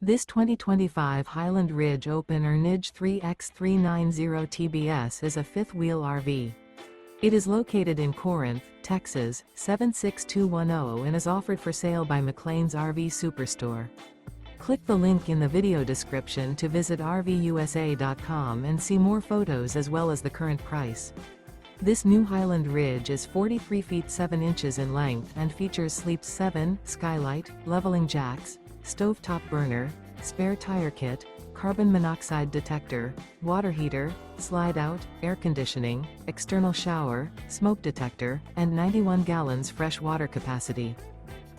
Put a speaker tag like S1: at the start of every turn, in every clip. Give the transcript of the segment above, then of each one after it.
S1: This 2025 Highland Ridge OPEN RNAGE 3x390 TBS is a fifth-wheel RV. It is located in Corinth, Texas, 76210 and is offered for sale by McClain's RV Superstore. Click the link in the video description to visit RVUSA.com and see more photos as well as the current price. This new Highland Ridge is 43 feet 7 inches in length and features sleeps 7, skylight, leveling jacks, stovetop burner, spare tire kit, carbon monoxide detector, water heater, slide-out, air conditioning, external shower, smoke detector, and 91 gallons fresh water capacity.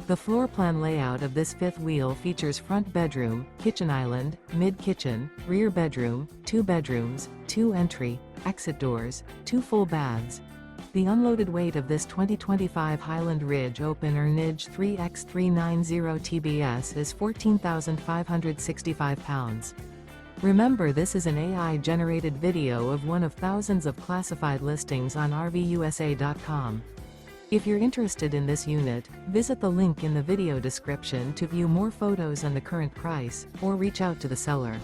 S1: The floor plan layout of this fifth wheel features front bedroom, kitchen island, mid-kitchen, rear bedroom, 2 bedrooms, 2 entry, exit doors, 2 full baths. The unloaded weight of this 2025 Highland Ridge OPEN RNAGE 3x390 TBS is 14,565 pounds. Remember, this is an AI-generated video of one of thousands of classified listings on RVUSA.com. If you're interested in this unit, visit the link in the video description to view more photos and the current price, or reach out to the seller.